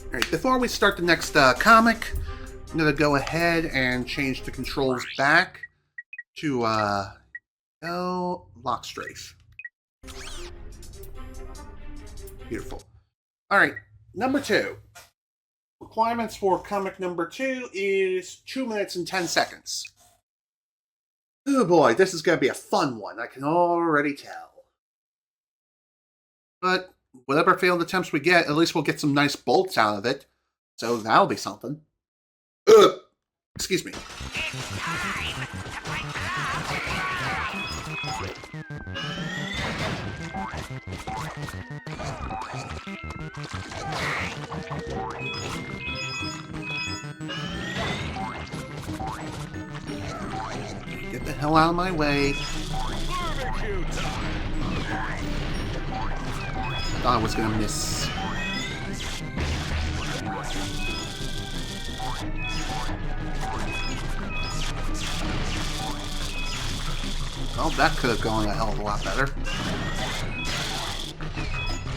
Alright, before we start the next comic, I'm going to go ahead and change the controls back to lock strafe. Beautiful. Alright, number 2. Requirements for comic number 2 is 2 minutes and 10 seconds. Oh boy, this is going to be a fun one, I can already tell. But whatever failed attempts we get, at least we'll get some nice bolts out of it. So that'll be something. Excuse me. Get the hell out of my way. Thought I was gonna miss. Well, that could have gone a hell of a lot better.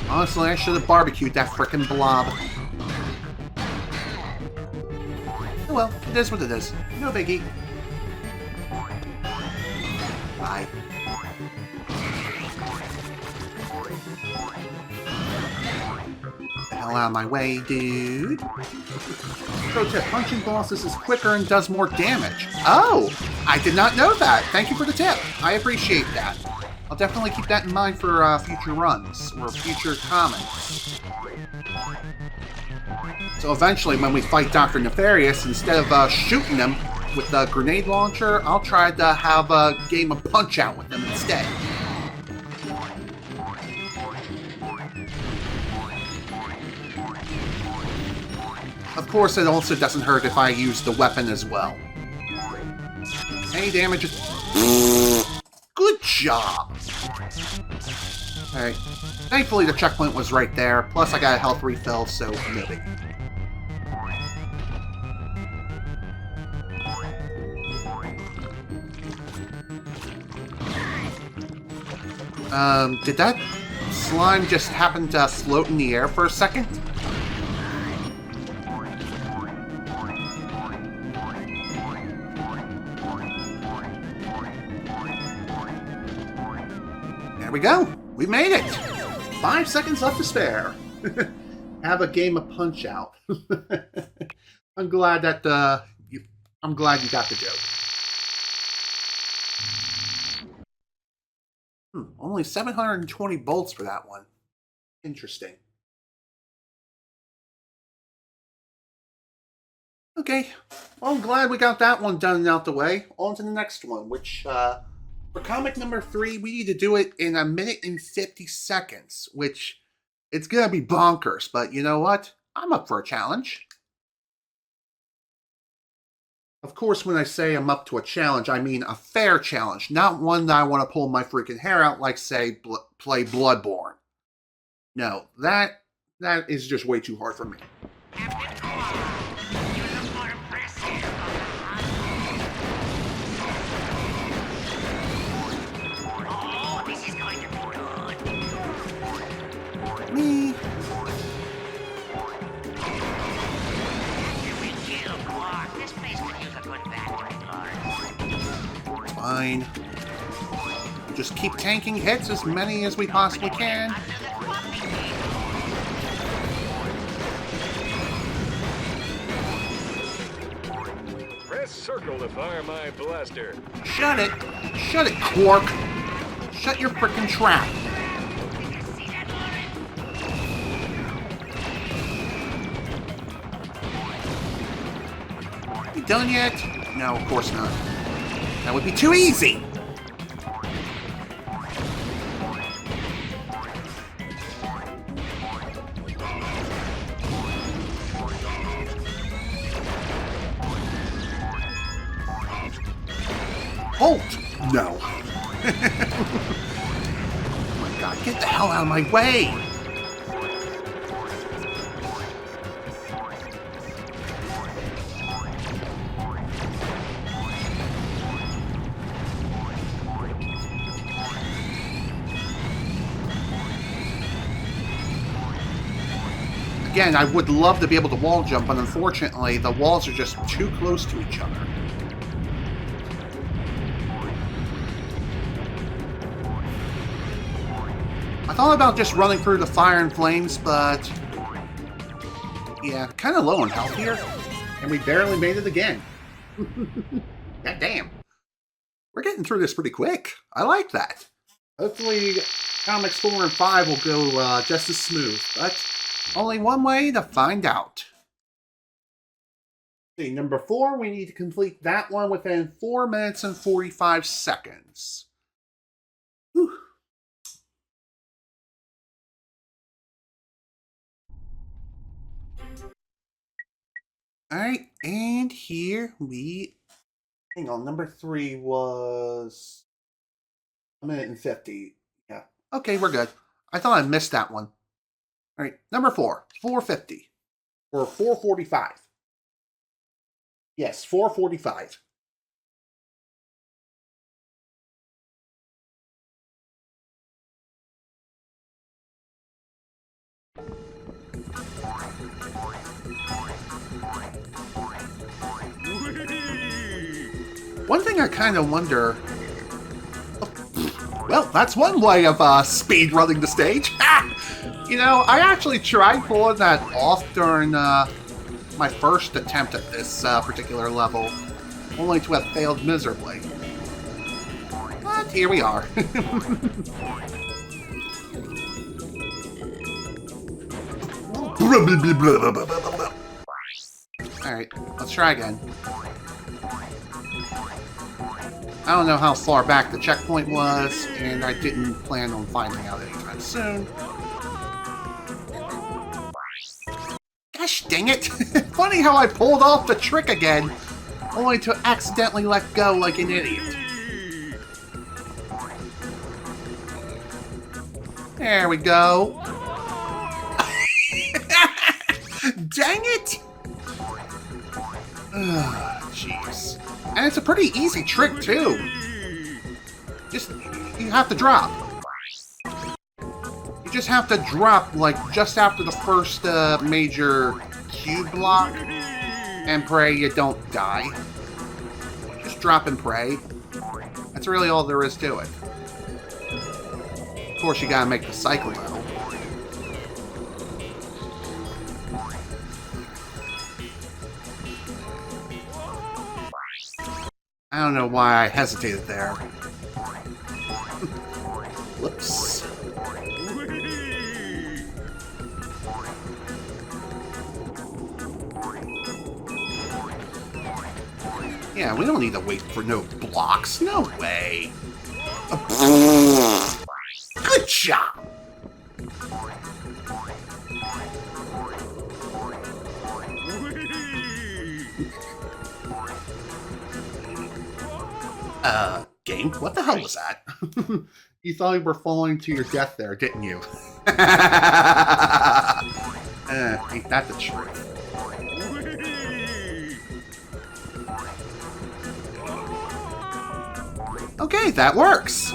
Honestly, I should have barbecued that frickin' blob. Oh well, it is what it is. No biggie. Bye. Get the hell out of my way, dude. Pro tip, punching bosses is quicker and does more damage. Oh! I did not know that! Thank you for the tip. I appreciate that. I'll definitely keep that in mind for future runs, or future comics. So eventually, when we fight Dr. Nefarious, instead of shooting him with the grenade launcher, I'll try to have a game of Punch-Out with him instead. Of course, it also doesn't hurt if I use the weapon as well. Any damage is... Good job! Alright. Thankfully, the checkpoint was right there, plus I got a health refill, so no big. Did that slime just happen to float in the air for a second? There we go. We made it. 5 seconds left to spare. Have a game of Punch-Out. I'm glad that I'm glad you got the joke. Only 720 bolts for that one. Interesting. Okay. Well, I'm glad we got that one done and out the way. On to the next one, which, for comic number 3, we need to do it in 1 minute and 50 seconds, which, it's gonna be bonkers, but you know what? I'm up for a challenge. Of course, when I say I'm up to a challenge, I mean a fair challenge, not one that I want to pull my freaking hair out like, say, play Bloodborne. No, that is just way too hard for me. Me. Fine. Just keep tanking hits, as many as we possibly can. Press circle to fire my blaster. Shut it! Shut it, Quark! Shut your frickin' trap! You done yet? No, of course not. That would be too easy! Halt! No. Oh my god, get the hell out of my way! Again, I would love to be able to wall jump, but unfortunately, the walls are just too close to each other. I thought about just running through the fire and flames, but... yeah, kind of low on health here. And we barely made it again. God damn. We're getting through this pretty quick. I like that. Hopefully, Comics 4 and 5 will go just as smooth, but only one way to find out. See, number 4, we need to complete that one within 4 minutes and 45 seconds. Whew. Alright, and here we... hang on, number 3 was... 1 minute and 50. Yeah. Okay, we're good. I thought I missed that one. Alright, number 4, 450. Or 445. Yes, 445. One thing I kind of wonder... well, that's one way of speed running the stage. You know, I actually tried pulling that off during my first attempt at this particular level, only to have failed miserably. But here we are. Alright, let's try again. I don't know how far back the checkpoint was, and I didn't plan on finding out anytime soon. Gosh dang it! Funny how I pulled off the trick again, only to accidentally let go like an idiot. There we go. Dang it! Jeez. And it's a pretty easy trick, too. Just, you have to drop. You just have to drop, like, just after the first major cube block, and pray you don't die. Just drop and pray. That's really all there is to it. Of course, you gotta make the cycle level. I don't know why I hesitated there. Whoops. Yeah, we don't need to wait for no blocks. No way. Good job. Game? What the hell was that? You thought you were falling to your death there, didn't you? Ain't that the truth? Okay, that works!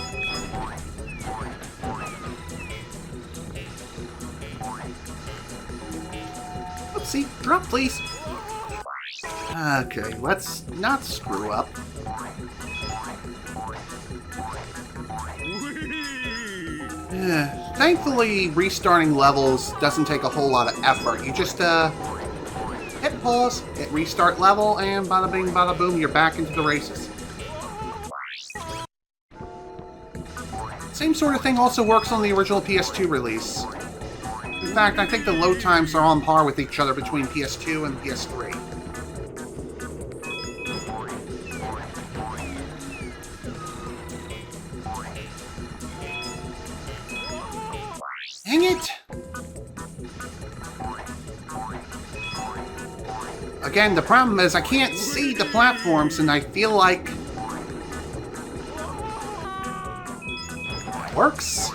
Oopsie, drop please! Okay, let's not screw up. Thankfully, restarting levels doesn't take a whole lot of effort. You just hit pause, hit restart level, and bada bing, bada boom, you're back into the races. Same sort of thing also works on the original PS2 release. In fact, I think the load times are on par with each other between PS2 and PS3. Dang it! Again, the problem is I can't see the platforms, and I feel like... that works.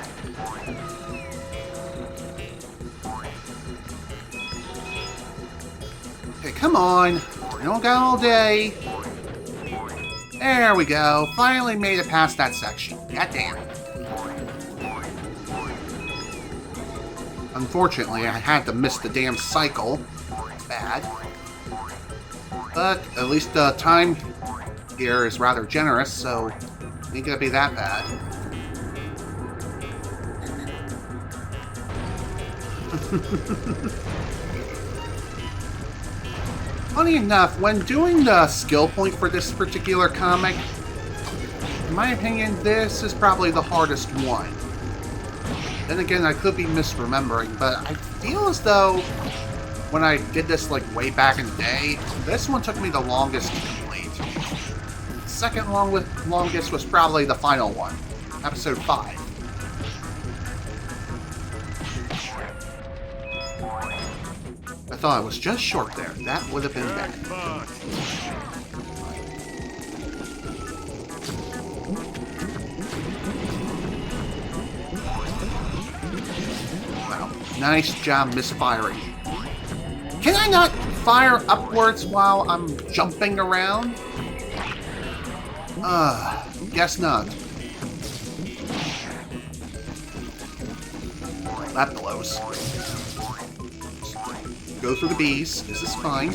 Okay, come on. We don't got all day. There we go. Finally made it past that section. God damn it. Unfortunately, I had to miss the damn cycle. Bad. But at least the time here is rather generous, so ain't gonna be that bad. Funny enough, when doing the skill point for this particular comic, in my opinion, this is probably the hardest one. Then again, I could be misremembering, but I feel as though when I did this like way back in the day, this one took me the longest to complete. The second longest was probably the final one, episode 5. I thought I was just short there. That would have been bad. Wow, nice job misfiring. Can I not fire upwards while I'm jumping around? Guess not. That blows. Go through the bees. This is fine.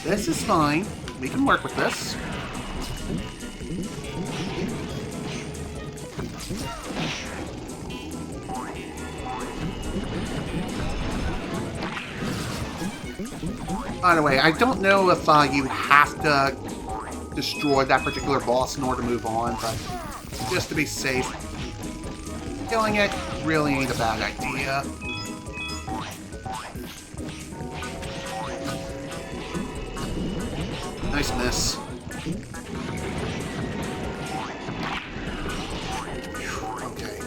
This is fine. We can work with this. By the way, I don't know if you have to destroy that particular boss in order to move on, but just to be safe, killing it really ain't a bad idea. Nice miss. Okay.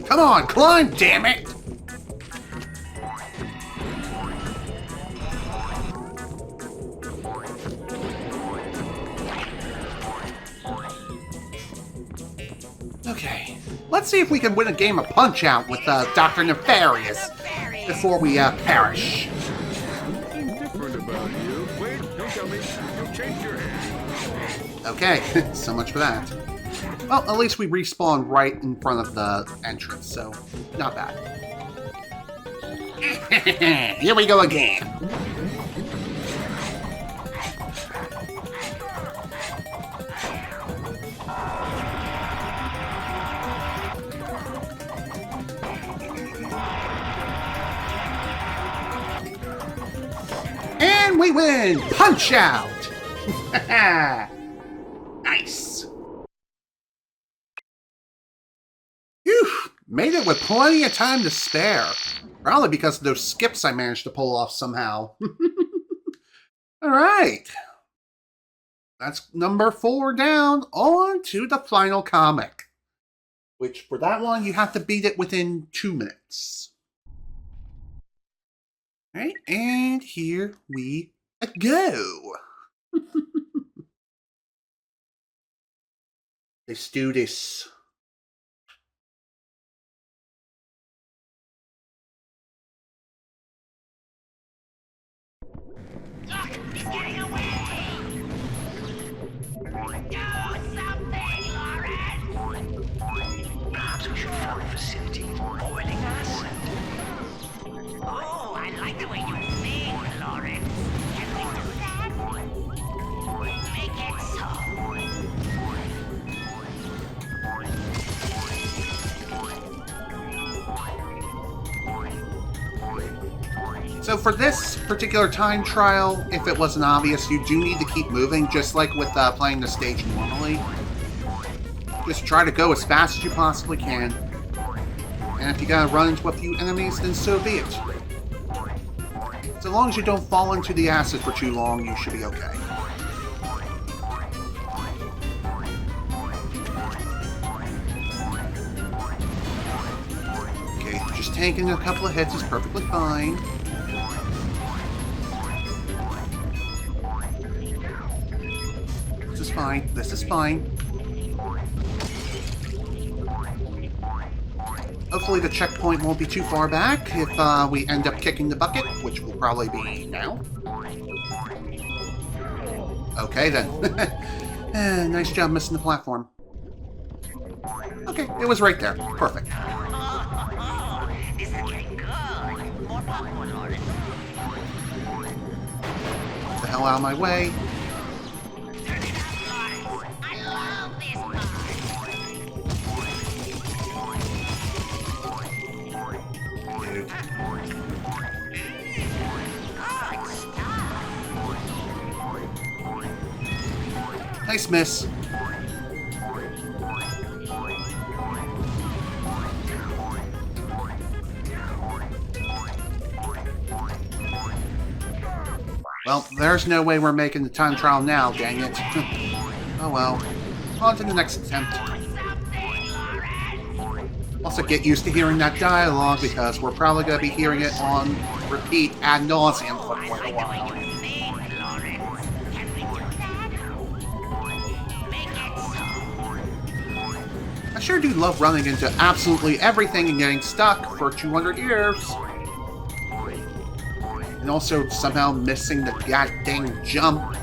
Come on, climb, damn it! Okay, let's see if we can win a game of Punch-Out with Dr. Nefarious before we perish. Nothing different about you. Wait, don't tell me. You changed your hair. Okay, so much for that. Well, at least we respawn right in front of the entrance, so not bad. Here we go again. And we win! Punch Out! Nice. Phew! Made it with plenty of time to spare. Probably because of those skips I managed to pull off somehow. Alright. That's number 4 down. On to the final comic. Which, for that one, you have to beat it within 2 minutes. Alright, and here we go. Let's do this. Look, he's getting away! Do something, Lawrence! Perhaps we should fill the facility with boiling acid. Oh, I like the way you think, Lawrence. Can we do that? Make it so. So for this particular time trial, if it wasn't obvious, you do need to keep moving, just like with playing the stage normally. Just try to go as fast as you possibly can. And if you gotta run into a few enemies, then so be it. So long as you don't fall into the acid for too long, you should be okay. Okay, just taking a couple of hits is perfectly fine. This is fine. This is fine. Hopefully the checkpoint won't be too far back if we end up kicking the bucket, which will probably be now. Okay then. Nice job missing the platform. Okay, it was right there. Perfect. This is getting good. More popcorn, Lauren. Get the hell out of my way. Turn it up, Lauren. I love this part. Dude. Good stuff. Nice miss. Well, there's no way we're making the time trial now, dang it. Oh well. On to the next attempt. Also get used to hearing that dialogue because we're probably going to be hearing it on repeat ad nauseum for quite a while. I sure do love running into absolutely everything and getting stuck for 200 years. And also somehow missing the goddamn jump.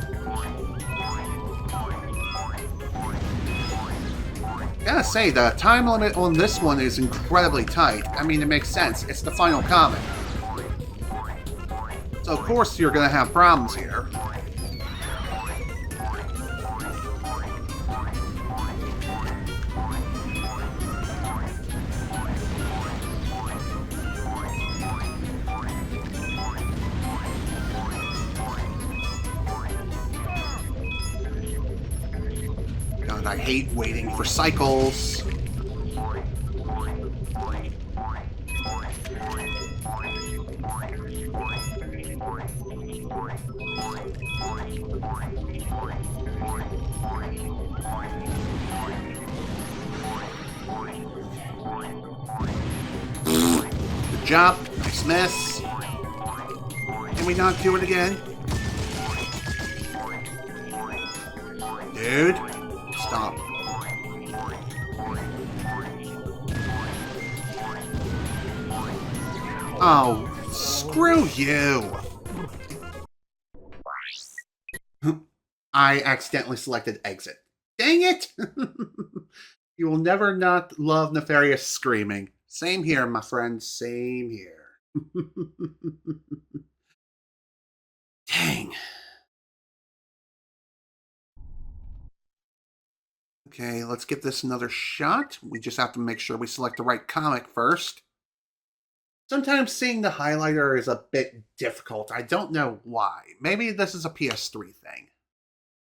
Gotta say, the time limit on this one is incredibly tight. I mean, it makes sense. It's the final comic. So of course you're gonna have problems here. God, I hate waiting for cycles. Good job. Nice miss. Can we not do it again? Dude. Stop. Oh, screw you. I accidentally selected exit. Dang it! You will never not love nefarious screaming. Same here, my friend. Same here. Dang. Okay, let's give this another shot. We just have to make sure we select the right comic first. Sometimes seeing the highlighter is a bit difficult. I don't know why. Maybe this is a PS3 thing.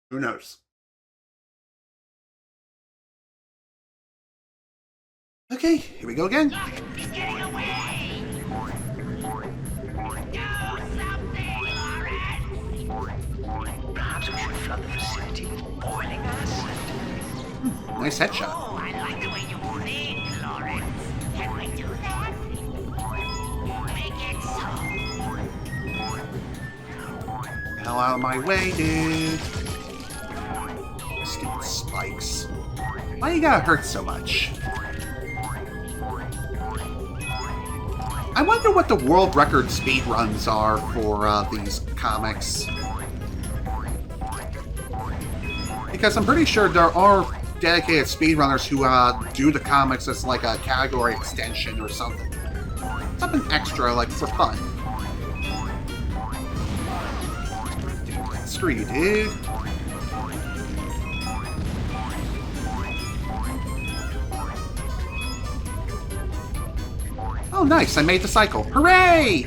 Who knows? Okay, here we go again. Look, he's getting away. Do something, Lauren. Perhaps we should flood the facility with boiling acid. Nice headshot. Oh, I like the way you think, Lawrence. Can we do that? Make it so. Hell out of my way, dude. Stupid spikes. Why you gotta hurt so much? I wonder what the world record speed runs are for these comics. Because I'm pretty sure there are dedicated speedrunners who do the comics as like a category extension or something. Something extra, like for fun. Screw you, dude. Oh, nice. I made the cycle. Hooray!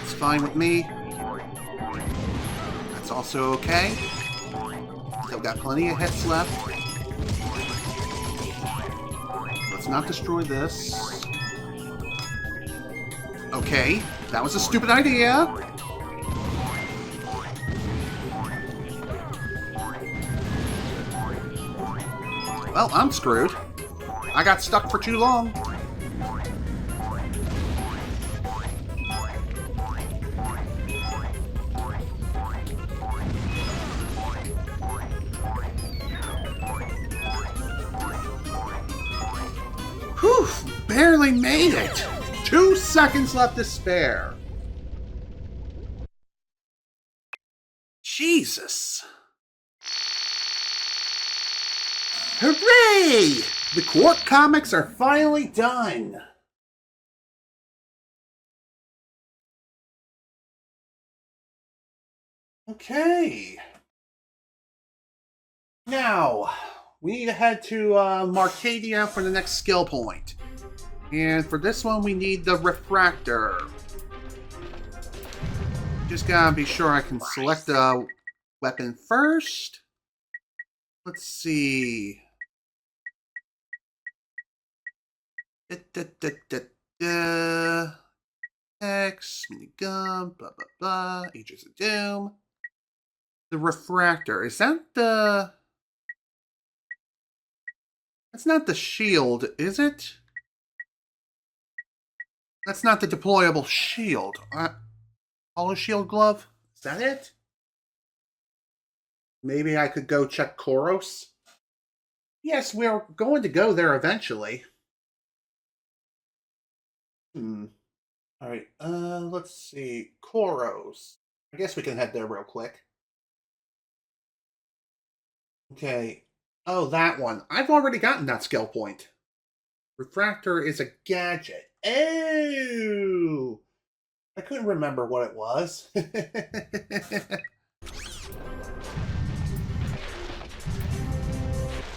It's fine with me. That's also okay. Still got plenty of hits left. Let's not destroy this. Okay, that was a stupid idea. Well, I'm screwed. I got stuck for too long. Whew, barely made it. 2 seconds left to spare. Jesus. Hooray! The Quark comics are finally done. Okay. Now, we need to head to Marcadia for the next skill point. And for this one, we need the refractor. Just gotta be sure I can select the weapon first. Let's see. X, minigun, blah, blah, blah. Agents of Doom. The refractor. Is that the... That's not the shield, is it? That's not the deployable shield. Holo shield glove? Is that it? Maybe I could go check Koros? Yes, we're going to go there eventually. Alright, let's see. Koros. I guess we can head there real quick. Okay. Oh, that one. I've already gotten that skill point. Refractor is a gadget. Oh! I couldn't remember what it was.